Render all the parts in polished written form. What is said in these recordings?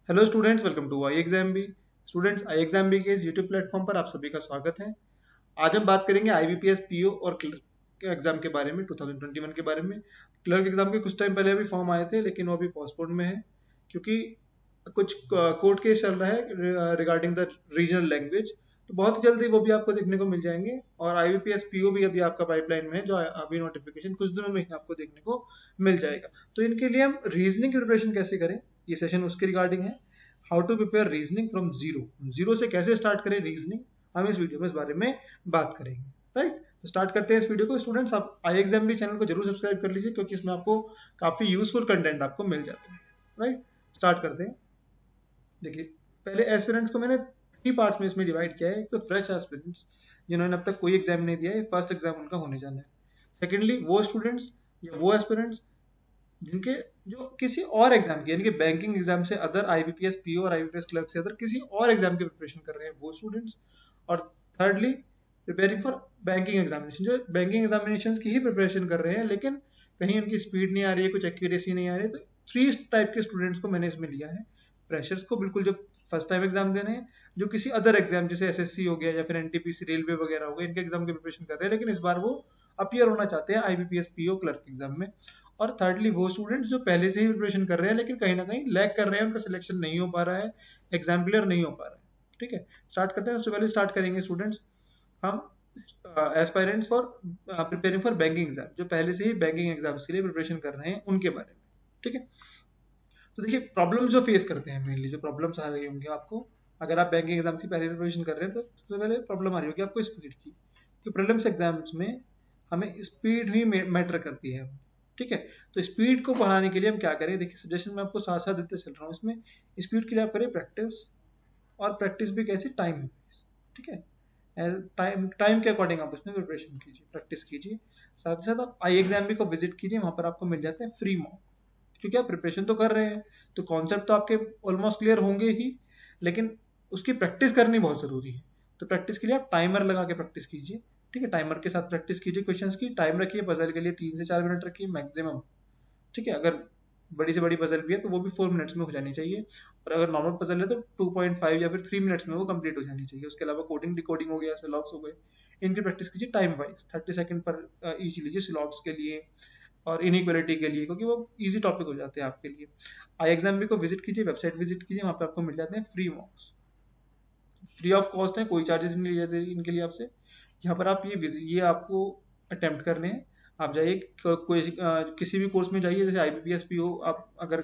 Hello students, welcome to I exam B. Students, I exam B के इस YouTube platform पर आप सभी का स्वागत है। आज हम बात करेंगे आईबीपीएस पीओ और क्लर्क एग्जाम के बारे में, 2021 के बारे में। क्लर्क एग्जाम के कुछ टाइम पहले अभी फॉर्म आए थे, लेकिन वो अभी पोस्टपोन में है क्योंकि कुछ कोर्ट केस चल रहा है रिगार्डिंग द रीजनल लैंग्वेज। तो बहुत जल्दी वो भी आपको देखने को मिल जाएंगे, और आईबीपीएस पीओ भी अभी आपका पाइपलाइन में है, जो अभी नोटिफिकेशन कुछ दिनों में ही आपको देखने को मिल जाएगा। तो इनके लिए हम रीजनिंग की प्रिपरेशन कैसे करें, ये सेशन उसके रिगार्डिंग है। How to prepare reasoning from zero, zero से कैसे स्टार्ट करें रीजनिंग, हम इस वीडियो में इस बारे में बात करेंगे। राइट, तो स्टार्ट करते हैं इस वीडियो को। स्टूडेंट्स, आप आई एग्जाम भी चैनल को जरूर सब्सक्राइब कर लीजिए, क्योंकि इसमें आपको काफी यूजफुल कंटेंट आपको मिल जाता है। राइट, स्टार्ट करते हैं। देखिए, पहले एस्पिरेंट्स को मैंने 3 पार्ट्स में इसमें डिवाइड किया है। एक तो फ्रेश एस्पिरेंट्स, जिन्होंने अब तक कोई एग्जाम नहीं दिया है, फर्स्ट एग्जाम उनका होने जाना है। सेकेंडली, वो स्टूडेंट्स या वो एस्पिरेंट्स जिनके जो किसी और एग्जाम की, यानी कि बैंकिंग एग्जाम से अदर, आईबीपीएस पीओ और आईबीपीएस क्लर्क से अदर किसी और एग्जाम की प्रिपरेशन कर रहे हैं, वो स्टूडेंट्स। और thirdly, preparing for banking examination, जो बैंकिंग एग्जामिनेशन की ही प्रिपरेशन कर रहे हैं, लेकिन कहीं उनकी स्पीड नहीं आ रही है, कुछ एक्यूरेसी नहीं आ रही है। तो 3 टाइप के स्टूडेंट्स को मैंने इसमें लिया है। फ्रेशर्स को, बिल्कुल जो फर्स्ट टाइम एग्जाम दे रहे हैं, जो किसी अदर एग्जाम जैसे एसएससी हो गया या फिर एनटीपीसी रेलवे वगैरह हो गया, इनके एग्जाम की प्रिपरेशन कर रहे हैं, लेकिन इस बार वो अपीयर होना चाहते हैं आईबीपीएस पीओ क्लर्क एग्जाम में। और थर्डली, वो स्टूडेंट्स जो पहले से ही प्रिपरेशन कर रहे हैं, लेकिन कहीं ना कहीं लैग कर रहे हैं, उनका सिलेक्शन नहीं हो पा रहा है, एग्जाम क्लियर नहीं हो पा रहा है। ठीक है, स्टार्ट करते हैं। सबसे पहले स्टार्ट करेंगे स्टूडेंट्स हम aspirants for preparing for banking exam, जो पहले से ही बैंकिंग एग्जाम्स के लिए प्रिपरेशन कर रहे हैं, उनके बारे में। ठीक है, तो देखिए, प्रॉब्लम्स जो फेस करते हैं, मेनली जो प्रॉब्लम्स आ रही होंगी आपको, अगर आप बैंकिंग एग्जाम की पहले प्रिपरेशन कर रहे हैं, तो सबसे पहले प्रॉब्लम आ रही होगी आपको स्पीड की। तो प्रीलिम्स एग्जाम्स में हमें स्पीड ही मैटर करती है। ठीक है, तो स्पीड को बढ़ाने के लिए हम क्या करें, देखिए सजेशन मैं आपको साथ साथ देते चल रहा हूँ। इसमें स्पीड के लिए आप करें प्रैक्टिस, और प्रैक्टिस भी कैसे, टाइम। ठीक है, टाइम टाइम के अकॉर्डिंग आप उसमें प्रिपरेशन कीजिए, प्रैक्टिस कीजिए। साथ ही साथ आप आई एग्जाम भी को विजिट कीजिए, वहां पर आपको मिल जाते हैं फ्री मॉक। क्योंकि आप प्रिपरेशन तो कर रहे हैं, तो कॉन्सेप्ट तो आपके ऑलमोस्ट क्लियर होंगे ही, लेकिन उसकी प्रैक्टिस करनी बहुत जरूरी है। तो प्रैक्टिस के लिए आप टाइमर लगा के प्रैक्टिस कीजिए। ठीक है, टाइमर के साथ प्रैक्टिस कीजिए क्वेश्चंस की। टाइम रखिए पजल के लिए 3 से 4 मिनट रखिए मैक्सिमम। ठीक है, अगर बड़ी से बड़ी पजल भी है तो वो भी 4 मिनट्स में हो जानी चाहिए, और अगर नॉर्मल पजल है तो 2.5 या फिर 3 मिनट्स में वो कंप्लीट हो जानी चाहिए। उसके अलावा कोडिंग डिकोडिंग हो गया, सिलॉग्स हो गए, इनकी प्रैक्टिस कीजिए टाइम वाइज। 30 सेकंड पर ईच लीजिए सिलॉग्स के लिए और इनइक्वालिटी के लिए, क्योंकि वो इजी टॉपिक हो जाते हैं आपके लिए। आई एग्जाम भी को विजिट कीजिए, वेबसाइट विजिट कीजिए, वहाँ पे आपको मिल जाते हैं फ्री मॉक्स, फ्री ऑफ कॉस्ट है, कोई चार्जेस नहीं लिए जाते इनके लिए आपसे। यहाँ पर आप ये आपको अटेम्प्ट करने हैं। आप जाइए, कोई किसी भी कोर्स में जाइए, जैसे आईबीपीएस पीओ आप अगर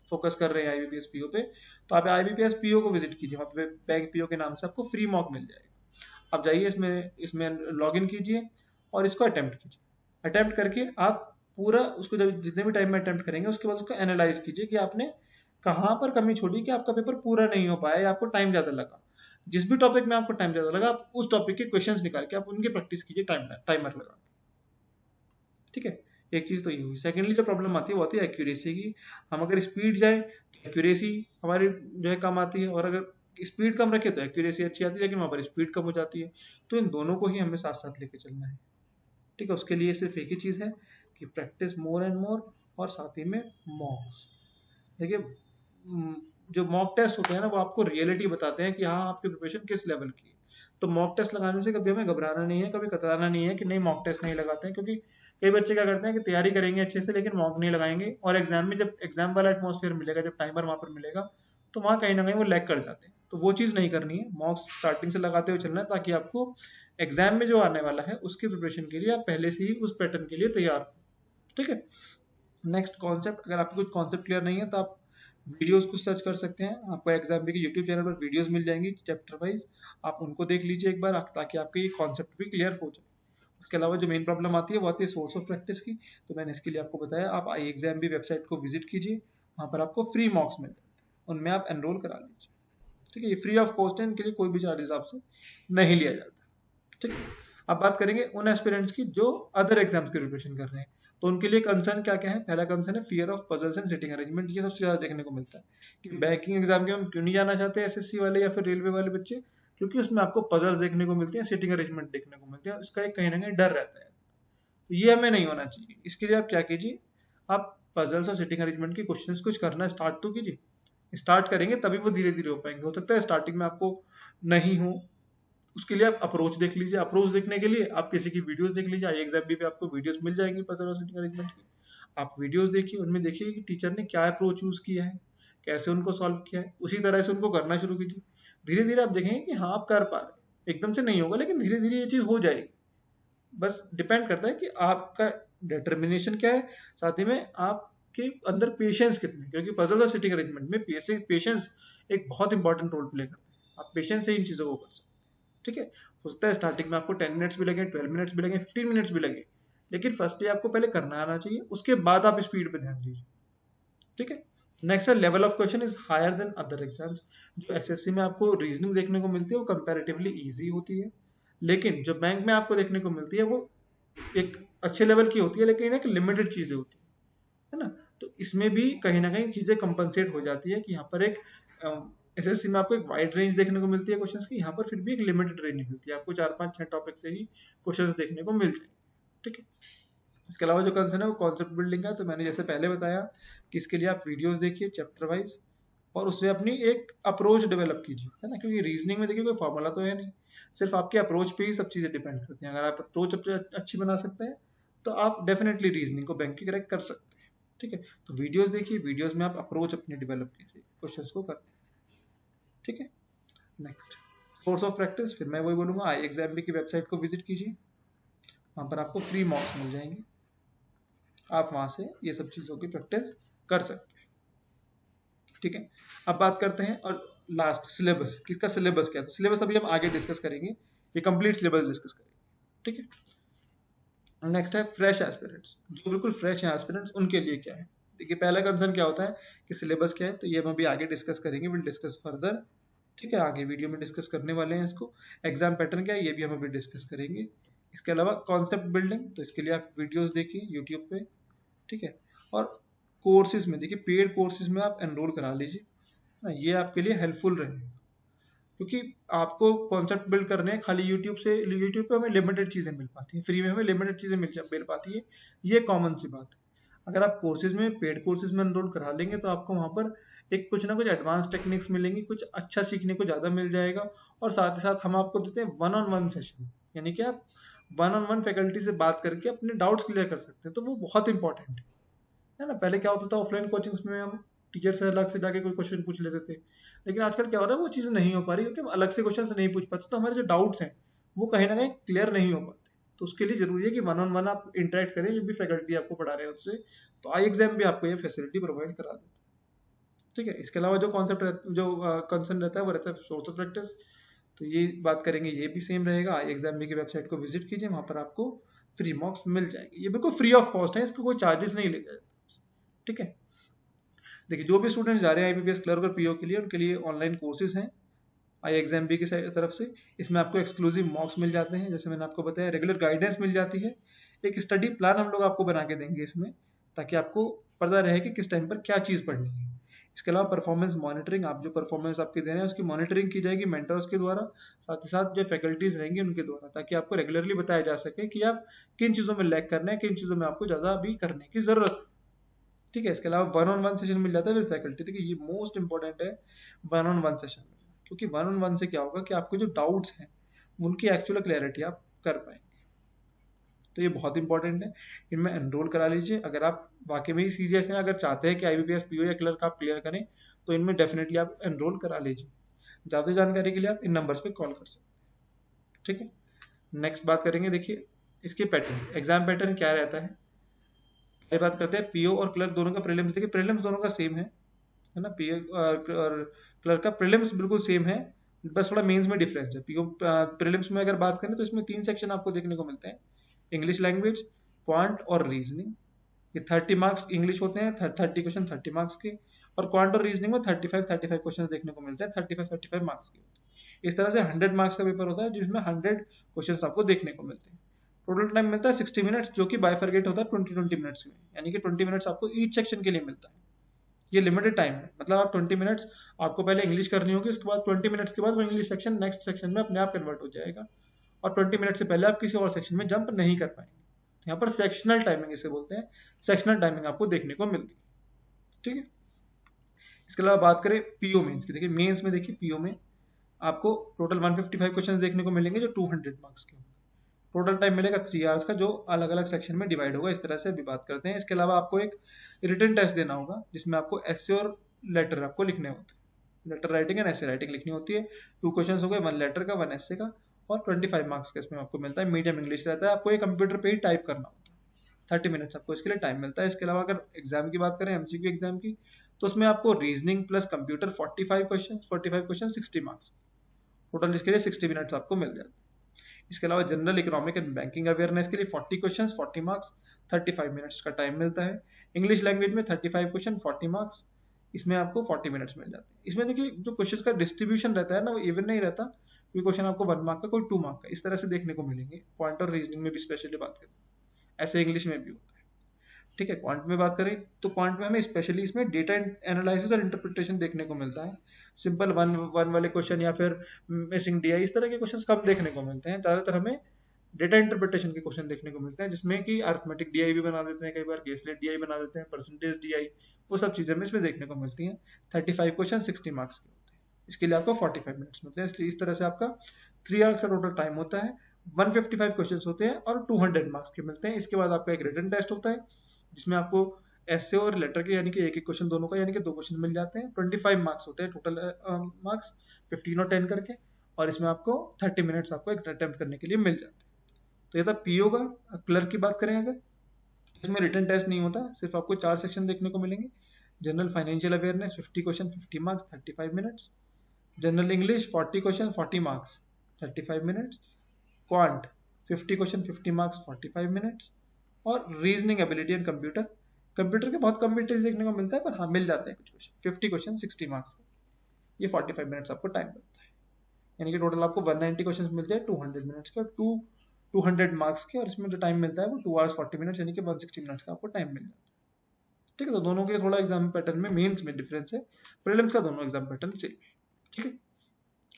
फोकस कर रहे हैं आईबीपीएस पीओ पे, तो आप आईबीपीएस पीओ को विजिट कीजिए, वहाँ पे बैंक पीओ के नाम से आपको फ्री मॉक मिल जाएगा। आप जाइए, इसमें इसमें लॉग इन कीजिए और इसको अटेम्प्ट कीजिए। अटेम्प्ट करके आप पूरा उसको, जब जितने भी टाइम में अटेम्प्ट करेंगे, उसके बाद उसको एनालाइज कीजिए कि आपने कहाँ पर कमी छोड़ी कि आपका पेपर पूरा नहीं हो पाया या आपको टाइम ज्यादा लगा। जिस भी टॉपिक में आपको टाइम ज्यादा लगा, आप उस टॉपिक के क्वेश्चंस निकाल के आप उनकी प्रैक्टिस कीजिए टाइमर लगा। ठीक है, एक चीज तो ये हुई। सेकेंडली, जो प्रॉब्लम आती है वो आती है एक्यूरेसी की। हम अगर स्पीड जाए तो एक्यूरेसी हमारी जो है कम आती है, और अगर स्पीड कम रखे तो एक्यूरेसी अच्छी आती है, लेकिन वहां पर स्पीड कम हो जाती है। तो इन दोनों को ही हमें साथ साथ लेके चलना है। ठीक है, उसके लिए सिर्फ एक ही चीज है कि प्रैक्टिस मोर एंड मोर, और साथ ही में मॉक्स। देखिए, जो मॉक टेस्ट होते हैं ना, वो आपको रियलिटी बताते हैं कि हाँ, आपकी प्रिपरेशन किस लेवल की है। तो मॉक टेस्ट लगाने से कभी हमें घबराना नहीं है, कभी कतराना नहीं है कि नहीं मॉक टेस्ट नहीं लगाते हैं। क्योंकि कई बच्चे क्या करते हैं कि तैयारी करेंगे अच्छे से, लेकिन मॉक नहीं लगाएंगे, और एग्जाम में जब एग्जाम वाला एटमॉस्फेयर मिलेगा, जब टाइमर वहां पर मिलेगा, तो वहां कहीं ना कहीं वो लैग कर जाते हैं। तो वो चीज नहीं करनी है, मॉक्स स्टार्टिंग से लगाते हुए चलना है, ताकि आपको एग्जाम में जो आने वाला है उसकी प्रिपरेशन के लिए आप पहले से ही उस पैटर्न के लिए तैयार हो। ठीक है, नेक्स्ट कॉन्सेप्ट, अगर आपको कुछ कॉन्सेप्ट क्लियर नहीं है तो आप वीडियोस कुछ सर्च कर सकते हैं। आपको एग्जाम के यूट्यूब चैनल पर वीडियोस मिल जाएंगी चैप्टर वाइज, आप उनको देख लीजिए एक बार, ताकि आपके ये कॉन्सेप्ट भी क्लियर हो जाए। उसके अलावा जो मेन प्रॉब्लम आती है वो आती है सोर्स ऑफ प्रैक्टिस की। तो मैंने इसके लिए आपको बताया, आप आई एग्जाम भी वेबसाइट को विजिट कीजिए, वहाँ पर आपको फ्री मॉक्स मिल जाते हैं, उनमें आप एनरोल करा लीजिए। ठीक है, ये फ्री ऑफ कॉस्ट है, इनके लिए कोई भी चार्जेस आपसे नहीं लिया जाता। ठीक है, अब बात करेंगे उन एस्पिरेंट्स की जो अदर एग्जाम्स की प्रिपरेशन कर रहे हैं। तो उनके लिए कंसर्न क्या क्या है। पहला कंसर्न है fear of puzzles and sitting arrangement. ये सबसे ज्यादा देखने को मिलता है कि बैंकिंग एग्जाम के हम क्यों नहीं जाना चाहते एसएससी वाले या फिर रेलवे वाले बच्चे, क्योंकि उसमें आपको पजल्स देखने को मिलते हैं, सिटिंग अरेंजमेंट देखने को मिलते हैं, इसका एक कहीं ना कहीं डर रहता है। तो ये हमें नहीं होना चाहिए। इसके लिए आप क्या कीजिए, आप पजल्स और सिटिंग अरेंजमेंट के क्वेश्चंस कुछ करना स्टार्ट तो कीजिए। स्टार्ट करेंगे तभी वो धीरे धीरे हो पाएंगे। हो सकता है स्टार्टिंग में आपको नहीं हो, उसके लिए आप अप्रोच देख लीजिए। अप्रोच देखने के लिए आप किसी की वीडियोस देख लीजिए। आई एग्जाम पे आपको वीडियोस मिल जाएंगी पजल और सिटिंग अरेंजमेंट की। आप वीडियोस देखिए, उनमें देखिए कि टीचर ने क्या अप्रोच यूज किया है, कैसे उनको सॉल्व किया है, उसी तरह से उनको करना शुरू कीजिए। धीरे धीरे आप देखेंगे कि हाँ आप कर पा रहे हैं। एकदम से नहीं होगा, लेकिन धीरे धीरे ये चीज हो जाएगी। बस डिपेंड करता है कि आपका डिटर्मिनेशन क्या है, साथ ही में आपके अंदर पेशेंस कितने, क्योंकि पजल और सिटिंग अरेंजमेंट में पेशेंस एक बहुत इंपॉर्टेंट रोल प्ले करता है। आप पेशेंस से इन चीजों को कर सकते हैं। ठीक है, हो सकता है स्टार्टिंग में आपको 10 मिनट्स भी लगे, 12 मिनट्स भी लगे, 15 मिनट्स भी लगे, लेकिन फर्स्टली आपको पहले करना आना चाहिए, उसके बाद आप स्पीड पे ध्यान दीजिए। ठीक है। नेक्स्ट है level of question is higher than other exams. जो एसएससी में आपको रीजनिंग देखने को मिलती है वो कंपैरेटिवली इजी होती है, लेकिन जो बैंक में आपको देखने को मिलती है वो एक अच्छे लेवल की होती है, लेकिन एक लिमिटेड चीजें होती है ना। तो इसमें भी कहीं ना कहीं चीजें कंपनसेट हो जाती है कि यहाँ पर एक एसएससी में आपको एक वाइड रेंज देखने को मिलती है क्वेश्चंस की, यहाँ पर फिर भी एक लिमिटेड रेंज मिलती है, आपको 4 5 6 टॉपिक से ही क्वेश्चंस देखने को मिल जाएंगे। ठीक है। इसके अलावा जो कंसर्न है वो कॉन्सेप्ट बिल्डिंग है। तो मैंने जैसे पहले बताया कि इसके लिए आप वीडियोस देखिए चैप्टर वाइज, और उससे अपनी एक अप्रोच डेवलप कीजिए, है ना। क्योंकि रीजनिंग में देखिए कोई फॉर्मूला तो है नहीं, सिर्फ आपके अप्रोच पे ही सब चीजें डिपेंड करती हैं। अगर आप अप्रोच अच्छी बना सकते हैं तो आप डेफिनेटली रीजनिंग को बैंक की करेक्ट कर सकते हैं। ठीक है, तो वीडियोस देखिए, वीडियोस में आप अप्रोच अपनी डेवलप कीजिए क्वेश्चंस को करने। ठीक है। नेक्स्ट, सोर्स ऑफ प्रैक्टिस, फिर मैं वही बोलूंगा, आई एग्जाम की वेबसाइट को विजिट कीजिए, वहां पर आपको फ्री मॉक्स मिल जाएंगे, आप वहां से ये सब चीजों की प्रैक्टिस कर सकते हैं। ठीक है, अब बात करते हैं और लास्ट सिलेबस, किसका सिलेबस क्या है। तो सिलेबस अभी हम आगे डिस्कस करेंगे, ये कंप्लीट सिलेबस डिस्कस करेंगे। ठीक है। नेक्स्ट है फ्रेश एस्पिरेंट्स, जो बिल्कुल फ्रेश है एस्पिरेंट्स, उनके लिए क्या है। देखिए पहला कंसर्न क्या होता है कि सिलेबस क्या है, तो ये हम अभी आगे डिस्कस करेंगे, विल डिस्कस फर्दर। ठीक है, आगे वीडियो में डिस्कस करने वाले हैं इसको। एग्जाम पैटर्न क्या है ये भी हम अभी डिस्कस करेंगे। इसके अलावा कॉन्सेप्ट बिल्डिंग, तो इसके लिए आप वीडियोस देखिए यूट्यूब पे। ठीक है, और कोर्सेज में देखिए पेड कोर्सेज में आप एनरोल करा लीजिए, ये आपके लिए हेल्पफुल रहेगा। क्योंकि आपको कॉन्सेप्ट बिल्ड करने हैं खाली यूट्यूब से, यूट्यूब पे हमें लिमिटेड चीजें मिल पाती हैं, फ्री में हमें लिमिटेड चीजें मिल पाती है, ये कॉमन सी बात है। अगर आप कोर्सेज में पेड कोर्सेज में एनरोल करा लेंगे तो आपको वहां पर एक कुछ ना कुछ एडवांस टेक्निक्स मिलेंगी, कुछ अच्छा सीखने को ज्यादा मिल जाएगा। और साथ ही साथ हम आपको देते हैं 1-on-1 सेशन, यानी कि आप 1-on-1 फैकल्टी से बात करके अपने डाउट्स क्लियर कर सकते हैं, तो वो बहुत इंपॉर्टेंट है ना। पहले क्या होता था ऑफलाइन कोचिंग्स में हम टीचर से अलग से जाके कोई क्वेश्चन पूछ लेते थे, लेकिन आजकल क्या हो रहा है वो चीज़ नहीं हो पा रही, क्योंकि हम अलग से क्वेश्चन नहीं पूछ पाते, तो हमारे जो डाउट्स हैं वो कहीं ना कहीं क्लियर नहीं हो पाते। तो उसके लिए जरूरी है कि 1-on-1 आप इंटरेक्ट करें जो भी फैकल्टी आपको पढ़ा रहे हैं उससे, तो आई एग्जाम भी आपको ये फैसिलिटी प्रोवाइड करा देता है। ठीक है, इसके अलावा जो कॉन्सेप्ट जो कंसर्न रहता है वो रहता है सोर्स ऑफ प्रैक्टिस, तो ये बात करेंगे, ये भी सेम रहेगा। आई एग्जाम की वेबसाइट को विजिट कीजिए, वहां पर आपको फ्री मॉक्स मिल जाएंगे, ये बिल्कुल फ्री ऑफ कॉस्ट है, इसको कोई चार्जेस नहीं लेते। ठीक है, देखिए जो भी स्टूडेंट जा रहे हैं आईबीपीएस क्लर्क और पीओ के लिए, उनके लिए ऑनलाइन कोर्सेज हैं आई एग्जाम बी की तरफ से। इसमें आपको एक्सक्लूसिव मॉक्स मिल जाते हैं, जैसे मैंने आपको बताया, रेगुलर गाइडेंस मिल जाती है, एक स्टडी प्लान हम लोग आपको बना के देंगे इसमें, ताकि आपको पता रहे कि किस टाइम पर क्या चीज़ पढ़नी है। इसके अलावा परफॉर्मेंस मॉनिटरिंग, आप जो परफॉर्मेंस आपके दे रहे हैं उसकी मॉनिटरिंग की जाएगी मेंटर्स के द्वारा, साथ ही साथ जो फैकल्टीज रहेंगे उनके द्वारा, ताकि आपको रेगुलरली बताया जा सके कि आप किन चीज़ों में लैग करना है, किन चीज़ों में आपको ज़्यादा अभी करने की ज़रूरत है। ठीक है, इसके अलावा 1-on-1 सेशन मिल जाता है विद फैकल्टी। देखिए ये मोस्ट इंपॉर्टेंट है 1-on-1 सेशन में, क्योंकि 1-on-1 से क्या होगा कि आपके जो डाउट्स हैं उनकी एक्चुअल क्लैरिटी आप कर पाएंगे, तो ये बहुत इंपॉर्टेंट है। इनमें एनरोल करा लीजिए अगर आप वाकई में ही सीरियस हैं, अगर चाहते हैं कि आईबीपीएस पीओ या क्लर्क आप क्लियर करें, तो इनमें डेफिनेटली आप एनरोल करा लीजिए। ज़्यादा जानकारी के लिए आप इन नंबर्स पे कॉल कर सकते हैं। ठीक है, नेक्स्ट बात करेंगे, देखिए इसके पैटर्न, एग्जाम पैटर्न क्या रहता है। पहले बात करते हैं पीओ और क्लर्क दोनों का प्रीलिम्स। देखिए प्रीलिम्स दोनों का सेम है ना, पीओ और क्लर्क का प्रीलिम्स बिल्कुल सेम है, बस थोड़ा मेंस में डिफरेंस है। पीओ प्रीलिम्स में अगर बात करें तो इसमें 3 सेक्शन आपको देखने को मिलते हैं, इंग्लिश लैंग्वेज, क्वांट और रीजनिंग। ये 30 मार्क्स इंग्लिश होते हैं, 30 क्वेश्चन 30 मार्क्स के, और क्वांट और रीजनिंग में 35 क्वेश्चन देखने को मिलते हैं, 35 मार्क्स के होते हैं। इस तरह से 100 मार्क्स का पेपर होता है जिसमें 100 क्वेश्चन आपको देखने को मिलते हैं। टोटल टाइम मिलता है 60 मिनट्स, जो कि बाइफरगेट होता है 20 मिनट्स में, यानी कि 20 मिनट्स आपको ईच सेक्शन के लिए मिलता है। ये लिमिटेड टाइम है, मतलब आप 20 मिनट्स आपको पहले इंग्लिश करनी होगी, उसके बाद 20 मिनट्स के बाद वो इंग्लिश सेक्शन नेक्स्ट सेक्शन में अपने आप कन्वर्ट हो जाएगा, और 20 मिनट से पहले आप किसी और सेक्शन में जंप नहीं कर पाएंगे। यहाँ पर सेक्शनल टाइमिंग इसे बोलते हैं, सेक्शनल टाइमिंग आपको देखने को मिलती है। ठीक है, इसके अलावा बात करें पीओ मेंस की, देखिए मेंस में देखिए पीओ में आपको टोटल 155 क्वेश्चन देखने को मिलेंगे जो 200 मार्क्स के। टोटल टाइम मिलेगा 3 आवर्स का, जो अलग अलग सेक्शन में डिवाइड होगा, इस तरह से अभी बात करते हैं। इसके अलावा आपको एक रिटन टेस्ट देना होगा जिसमें आपको एसे और लेटर आपको लिखने होते हैं। Letter writing and essay writing लिखनी होती है। 2 क्वेश्चन हो गए, 1 लेटर का 1 एसे का, और 25 मार्क्स का इसमें आपको मिलता है। मीडियम इंग्लिश रहता है, आपको ये कंप्यूटर पे ही टाइप करना होता है। 30 मिनट्स आपको इसके लिए टाइम मिलता है। इसके अलावा अगर एग्जाम की बात करें, एमसीक्यू एग्जाम की, तो उसमें आपको reasoning plus computer 45 question 60 marks, total इसके लिए 60 मिनट्स आपको मिल जाते हैं। इसके अलावा general economic and banking awareness के लिए 40 क्वेश्चंस 40 मार्क्स 35 मिनट्स का टाइम मिलता है। इंग्लिश लैंग्वेज में 35 क्वेश्चन 40 मार्क्स, इसमें आपको 40 मिनट्स मिल जाते हैं। इसमें देखिए जो क्वेश्चन का डिस्ट्रीब्यूशन रहता है ना, वो इवन नहीं रहता, कोई क्वेश्चन आपको 1 मार्क का, कोई 2 मार्क का, इस तरह से देखने को मिलेंगे। पॉइंटर रीजनिंग में भी स्पेशली बात करें, ऐसे इंग्लिश में भी होता है। ठीक है, क्वांट में बात करें तो क्वांट में हमें स्पेशली इसमें डेटा एनालिसिस और इंटरप्रिटेशन देखने को मिलता है। सिंपल वन वाले क्वेश्चन या फिर मिसिंग डीआई, इस तरह के क्वेश्चन कम देखने को मिलते हैं। ज्यादातर हमें डेटा इंटरप्रिटेशन के क्वेश्चन देखने को मिलते हैं, जिसमें कि अर्थमेटिक डीआई भी बना देते हैं, कई बार गेसलेट डीआई बना देते हैं, परसेंटेज डीआई, वो सब चीजें हमें इसमें देखने को मिलती हैं। 35 क्वेश्चन 60 मार्क्स के होते हैं, इसके लिए आपको 45 मिनट्स मिलते हैं। इसलिए इस तरह से आपका 3 आवर्स का टोटल टाइम होता है। 155 क्वेश्चन होते हैं और 200 मार्क्स के मिलते हैं। इसके बाद आपका एक रिटन टेस्ट होता है जिसमें आपको ऐसे और लेटर के यानी कि एक एक क्वेश्चन दोनों का, यानी कि 2 क्वेश्चन मिल जाते हैं। 25 मार्क्स होते हैं टोटल मार्क्स, 15 और 10 करके, और इसमें आपको 30 मिनट्स आपको अटेम्प्ट करने के लिए मिल जाते हैं। तो ये था पीओ का। क्लर्क की बात करें अगर, इसमें रिटन टेस्ट नहीं होता, सिर्फ आपको 4 सेक्शन देखने को मिलेंगे। General financial awareness 50 question 50 marks 35 minutes. General English 40 question 40 marks 35 minutes. Quant 50 question 50 marks 45 minutes. और reasoning ability and computer, computer के बहुत कम वेटेज देखने को मिलता है, पर हाँ मिल जाते हैं कुछ क्वेश्चन। 50 क्वेश्चन 60 मार्क्स, ये 45 मिनट्स आपको टाइम मिलता है। यानी कि टोटल आपको 190 क्वेश्चन मिलते हैं 200 मिनट्स के, 200 मार्क्स के, और इसमें जो टाइम मिलता है वो 2 आवर्स 40 मिनट्स, यानी कि 160 मिनट्स का आपको टाइम मिल जाता है। ठीक है, तो दोनों के थोड़ा एग्जाम पैटर्न में, मेंस में डिफरेंस है, प्रीलिम्स का दोनों एग्जाम पैटर्न सेम। ठीक है,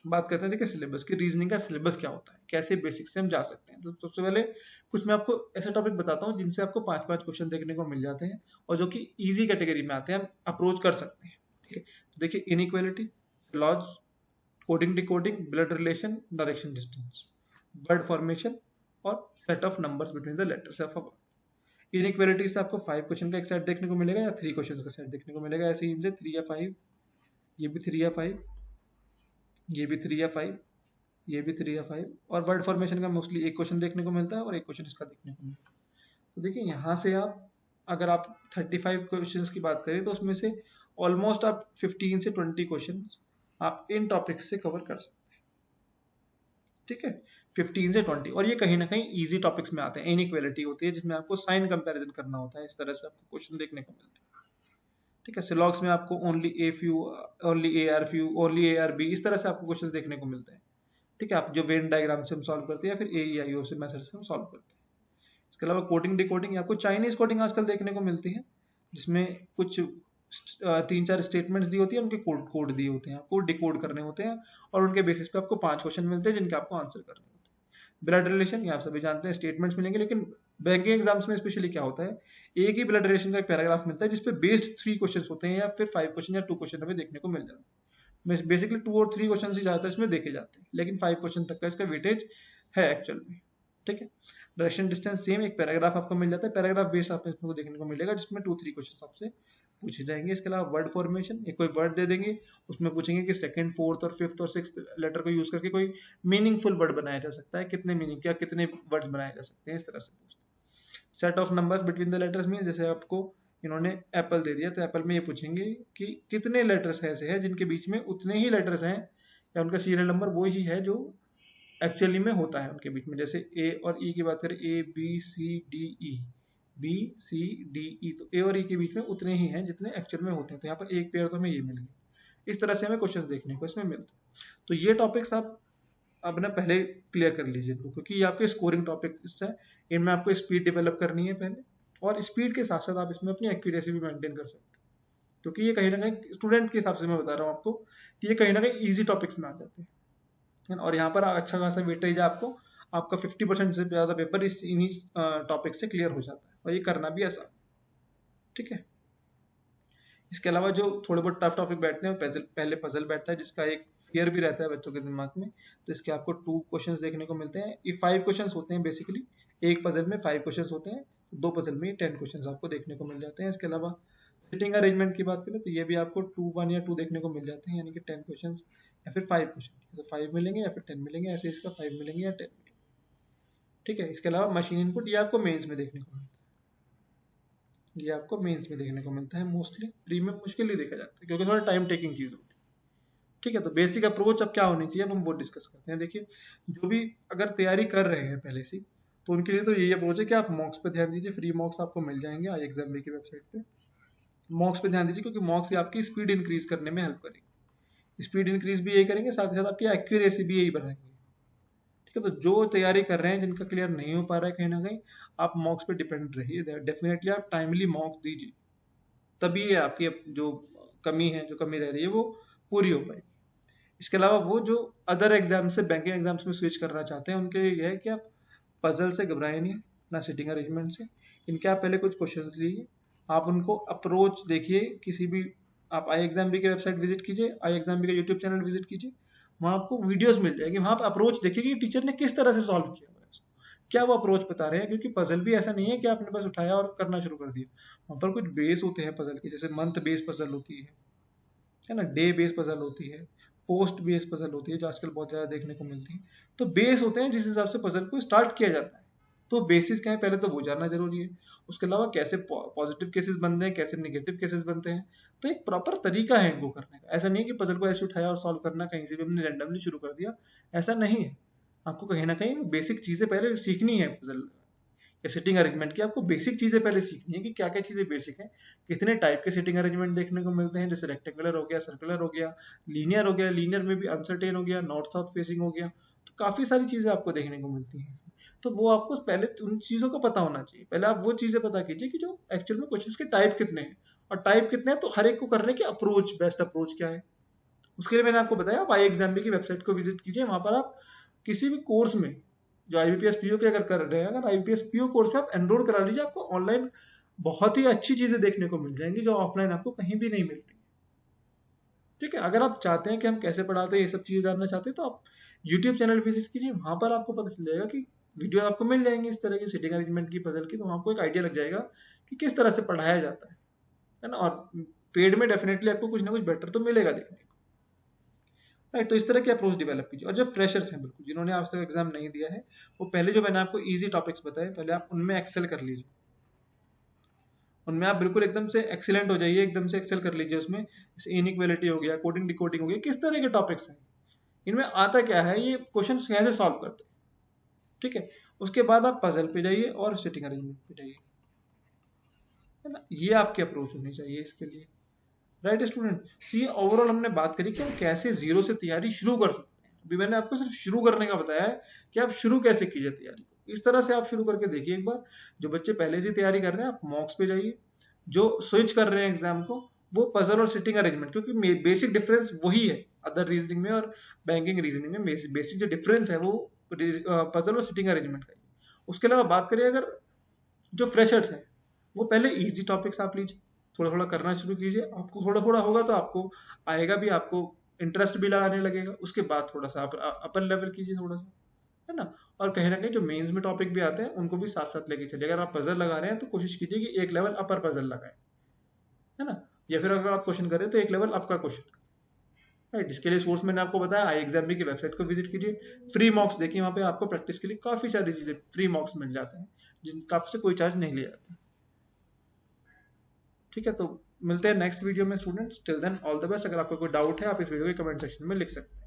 बात करते हैं देखिए सिलेबस की। रीजनिंग का सिलेबस क्या होता है, कैसे बेसिक से हम जा सकते हैं। तो सबसे पहले कुछ मैं आपको ऐसे टॉपिक बताता हूँ जिनसे आपको 5-5 क्वेश्चन देखने को मिल जाते हैं और जो कि इजी कैटेगरी में आते हैं, हम अप्रोच कर सकते हैं। ठीक है, तो देखिए inequality, laws, coding decoding, blood relation, direction distance, word formation, और set of numbers between the letters of a word. Inequality से आपको 5 क्वेश्चन का एक सेट देखने को मिलेगा या 3 क्वेश्चन का सेट देखने को मिलेगा। ऐसे इनसे 3 या 5, ये भी 3 या 5, ये भी 3 या 5, ये भी 3 या 5, और वर्ड फॉर्मेशन का मोस्टली एक क्वेश्चन देखने को मिलता है और एक क्वेश्चन इसका देखने को मिलता है। तो देखिए यहाँ से आप, अगर आप 35 क्वेश्चंस की बात करें तो उसमें से ऑलमोस्ट आप 15 से 20 क्वेश्चंस आप इन टॉपिक्स से कवर कर सकते हैं। ठीक है, 15 से 20, और ये कहीं ना कहीं इजी टॉपिक्स में आते हैं। इनइक्वालिटी होती है जिसमें आपको साइन कंपैरिजन करना होता है, इस तरह से आपको क्वेश्चन देखने को मिलते हैं। ठीक है, सिलॉग्स में आपको only a few, only A or few, only A or B, इस तरह से आपको क्वेश्चन देखने को मिलते हैं। ठीक है, आप जो वेन डायग्राम से हम सॉल्व करते हैं या फिर AEIO से मेथड से हम सॉल्व करते हैं। इसके अलावा कोडिंग डिकोडिंग, आपको चाइनीज कोडिंग आजकल देखने को मिलती है, जिसमें कुछ 3-4 स्टेटमेंट्स दी होती है, उनके कोड दिए होते हैं, आपको डिकोड करने होते हैं, और उनके बेसिस पे आपको 5 क्वेश्चन मिलते हैं जिनके आपको आंसर करने होते हैं। ब्लड रिलेशन, ये आप सभी जानते हैं, स्टेटमेंट्स मिलेंगे, लेकिन बैंकिंग एग्जाम्स में स्पेशली क्या होता है, एक ही ब्लड रिलेशन का एक पैराग्राफ मिलता है जिसपे बेस्ड 3 क्वेश्चन होते हैं, या फिर 5 क्वेश्चन या 2 क्वेश्चन हमें देखने को मिल जाते हैं। बेसिकली 2 और 3 क्वेश्चन ही ज्यादातर इसमें देखे जाते हैं, लेकिन 5 क्वेश्चन तक का इसका वेटेज है एक्चुअल में। ठीक है, डायरेक्शन डिस्टेंस सेम, एक पैराग्राफ आपको मिल जाता है, पैराग्राफ बेस्ड आपको देखने को मिलेगा जिसमें 2-3 क्वेश्चन आपसे पूछे जाएंगे। इसके अलावा वर्ड फॉर्मेशन, एक कोई वर्ड दे देंगे, उसमें पूछेंगे कि सेकंड, फोर्थ और फिफ्थ और सिक्स्थ लेटर को यूज करके कोई मीनिंगफुल वर्ड बनाया जा सकता है, कितने मीनिंग क्या, कितने वर्ड्स बनाए जा सकते हैं, इस तरह से पूछते हैं। Set of numbers between the letters mean, जैसे आपको इन्होंने एप्पल दे दिया, तो एप्पल में ये पूछेंगे कि कितने लेटर्स ऐसे हैं जिनके बीच में उतने ही लेटर्स हैं, या उनका सीरियल नंबर वो ही है जो एक्चुअली में होता है उनके बीच में। जैसे ए और ई की बात करें, A B C D E, B C D E, तो ए और ई के बीच में उतने ही हैं जितने एक्चुअल में होते हैं, तो यहाँ पर एक पेयर तो हमें ये मिल गया। इस तरह से हमें क्वेश्चन देखने को इसमें मिलते हैं। तो ये टॉपिक्स आप अपना पहले क्लियर कर लीजिए, क्योंकि ये आपके स्कोरिंग टॉपिक्स है, इनमें आपको स्पीड डेवलप करनी है पहले, और स्पीड के साथ साथ आप इसमें अपनी एक्यूरेसी भी मेंटेन कर सकते हैं, क्योंकि ये कहीं ना कहीं स्टूडेंट के हिसाब से मैं बता रहा हूँ आपको कि ये कहीं ना कहीं ईजी टॉपिक्स में आ जाते हैं, और यहाँ पर अच्छा खासा वेटेज आपको, आपका 50% से ज्यादा पेपर इन्हीं टॉपिक से क्लियर हो जाता है, और ये करना भी आसान। ठीक है, इसके अलावा जो थोड़े बहुत टफ टॉपिक बैठते हैं पहले पजल बैठता है, जिसका एक फियर भी रहता है बच्चों के दिमाग में। तो इसके आपको 2 क्वेश्चंस देखने को मिलते हैं। ये 5 क्वेश्चंस होते हैं बेसिकली, एक पजल में 5 क्वेश्चंस होते हैं, 2 पजल में 10 क्वेश्चंस आपको देखने को मिल जाते हैं। इसके अलावा सिटिंग अरेंजमेंट की बात करें तो ये भी आपको 2 1 या 2 देखने को मिल जाते हैं, यानी कि 10 क्वेश्चंस या फिर 5 क्वेश्चन, तो 5 मिलेंगे या फिर 10 मिलेंगे, ऐसे इसका 5 मिलेंगे या 10 मिलेंगे। ठीक है, इसके अलावा मशीन इनपुट ये आपको मेंस में देखने को मिलता है, ये आपको मेंस में देखने को मिलता है। मोस्टली प्री में मुश्किल ही देखा जाता है क्योंकि थोड़ा टाइम टेकिंग चीज होती है। ठीक है, तो बेसिक अप्रोच अब क्या होनी चाहिए अब हम वो डिस्कस करते हैं। देखिए, जो भी अगर तैयारी कर रहे हैं पहले से, तो उनके लिए तो यही अप्रोच है कि आप मॉक्स पे ध्यान दीजिए। फ्री मॉक्स आपको मिल जाएंगे आई एग्जाम की वेबसाइट पे। मॉक्स पे ध्यान दीजिए क्योंकि मॉक्स ही आपकी स्पीड इंक्रीज करने में हेल्प करेगी। स्पीड इंक्रीज भी यही करेंगे, साथ ही साथ आपकी एक्यूरेसी भी यही बढ़ाएंगे। ठीक है, तो जो तैयारी कर रहे हैं जिनका क्लियर नहीं हो पा रहा है कहीं ना कहीं, आप मॉक्स पे डिपेंड रहिए। डेफिनेटली आप टाइमली मॉक्स दीजिए, तभी ये आपकी जो कमी है, जो कमी रह रही है, वो पूरी हो पाएगी। इसके अलावा वो जो अदर एग्जाम से बैंकिंग एग्जाम्स में स्विच करना चाहते हैं, उनके लिए यह है कि आप पजल से घबराएं नहीं, ना सिटिंग अरेंजमेंट से। इनके आप पहले कुछ क्वेश्चंस लीजिए, आप उनको अप्रोच देखिए। किसी भी आप आई एग्जाम बी की वेबसाइट विजिट कीजिए, आई एग्जाम बी का यूट्यूब चैनल विजिट कीजिए, वहाँ आपको वीडियोस मिल जाएगी। वहाँ आप अप्रोच देखिए कि टीचर ने किस तरह से सॉल्व किया हुआ है उसको, क्या वो अप्रोच बता रहे हैं। क्योंकि पजल भी ऐसा नहीं है कि आपने बस उठाया और करना शुरू कर दिया, वहाँ पर कुछ बेस होते हैं पजल के, जैसे मंथ बेस पजल होती है ना, डे बेस पजल होती है, पोस्ट बेस पजल होती है जो आजकल बहुत ज्यादा देखने को मिलती है। तो बेस होते हैं जिस हिसाब से पजल को स्टार्ट किया जाता है। तो बेसिस क्या है पहले तो वो जानना जरूरी है। उसके अलावा कैसे पॉजिटिव केसेस बनते हैं, कैसे नेगेटिव केसेस बनते हैं, तो एक प्रॉपर तरीका है इनको करने का। ऐसा नहीं है कि पजल को ऐसे उठाया और सॉल्व करना, कहीं से भी हमने रैंडमली शुरू कर दिया, ऐसा नहीं है। आपको कहीं ना कहीं बेसिक चीजें पहले सीखनी है। पजल या सिटिंग अरेंजमेंट की आपको बेसिक चीजें पहले सीखनी है कि क्या क्या चीजें बेसिक है। कितने टाइप के सिटिंग अरेंजमेंट देखने को मिलते हैं, जैसे रेक्टेंगुलर हो गया, सर्कुलर हो गया, लीनियर हो गया, लीनियर में भी अनसर्टेन हो गया, नॉर्थ साउथ फेसिंग हो गया। तो काफी सारी चीजें आपको देखने को मिलती हैं। तो वो आपको पहले उन चीजों का पता होना चाहिए। पहले आप वो चीजें पता कीजिए कि जो एक्चुअल में क्वेश्चंस के टाइप कितने हैं, और टाइप कितने हैं तो हर एक को करने की अप्रोच, बेस्ट अप्रोच क्या है। उसके लिए मैंने आपको बताया, आप आई एग्जाम की वेबसाइट को विजिट कीजिए। वहां पर आप किसी भी कोर्स में, जो आईबीपीएस पीओ के अगर कर रहे हैं, अगर आईबीपीएस पीओ कोर्स में आप एनरोल करा लीजिए, आपको ऑनलाइन बहुत ही अच्छी चीजें देखने को मिल जाएंगी जो ऑफलाइन आपको कहीं भी नहीं मिलती। ठीक है, अगर आप चाहते हैं कि हम कैसे पढ़ाते हैं ये सब चीजें जानना चाहते हैं, तो आप यूट्यूब चैनल विजिट कीजिए। वहां पर आपको पता चल जाएगा कि वीडियो आपको मिल जाएंगी इस तरह की सिटिंग अरेंजमेंट की, पजल की, तो आपको एक आइडिया लग जाएगा कि किस तरह से पढ़ाया जाता है ना। और पेड में डेफिनेटली आपको कुछ ना कुछ बेटर तो मिलेगा देखने को। राइट, तो इस तरह की अप्रोच डेवलप कीजिए। और जो फ्रेशर्स हैं, बिल्कुल जिन्होंने आज तक एग्जाम नहीं दिया है, वो पहले जो मैंने आपको इजी टॉपिक्स बताए, पहले आप उनमें एक्सेल कर लीजिए। उनमें आप बिल्कुल एकदम से एक्सीलेंट हो जाइए, एकदम से एक्सेल कर लीजिए उसमें। जैसे इनइक्वालिटी हो गया, कोडिंग डिकोडिंग हो गया, किस तरह के टॉपिक्स हैं, इनमें आता क्या है, ये क्वेश्चन कैसे सॉल्व करते हैं। ठीक है, उसके बाद आप पजल पे जाइए और सिटिंग अरेंजमेंट पे जाइए, है ना। ये आपकी अप्रोच होनी चाहिए इसके लिए। राइट स्टूडेंट, ये ओवरऑल हमने बात करी कि हम कैसे जीरो से तैयारी शुरू कर सकते हैं। अभी मैंने आपको सिर्फ शुरू करने का बताया है कि आप शुरू कैसे कीजिए तैयारी को। इस तरह से आप शुरू करके देखिए एक बार। जो बच्चे पहले से तैयारी कर रहे हैं, आप मॉक्स पे जाइए। जो स्विच कर रहे हैं एग्जाम को, वो पजल और सिटिंग अरेंजमेंट, क्योंकि बेसिक डिफरेंस वही है अदर रीजनिंग में और बैंकिंग रीजनिंग में। बेसिक जो डिफरेंस है वो पजल और सिटिंग अरेंजमेंट का है। उसके अलावा बात करें अगर जो फ्रेशर्स हैं, वो पहले इजी टॉपिक्स आप लीजिए, थोड़ा थोड़ा करना शुरू कीजिए। आपको थोड़ा थोड़ा होगा तो आपको आएगा भी, आपको इंटरेस्ट भी लगाने लगेगा। उसके बाद थोड़ा सा आप अपर लेवल कीजिए थोड़ा सा, है ना। और कहीं ना कहीं जो मेंस में टॉपिक भी आते हैं उनको भी साथ साथ लेके चलिए। अगर आप पजल लगा रहे हैं तो कोशिश कीजिए कि एक लेवल अपर पजल लगाए, है ना। या फिर अगर आप क्वेश्चन कर रहे हैं तो एक लेवल आपका क्वेश्चन, राइट। इसके लिए सोर्स मैंने आपको बताया, आई एग्जाम की वेबसाइट को विजिट कीजिए। फ्री मॉक्स देखिए, वहां पे आपको प्रैक्टिस के लिए काफी सारी चीजें फ्री मॉक्स मिल जाते हैं जिनका आपसे कोई चार्ज नहीं लिया जाता। ठीक है, तो मिलते हैं नेक्स्ट वीडियो में students. Till then all the best. अगर आपको कोई डाउट है आप इस वीडियो के कमेंट सेक्शन में लिख सकते हैं।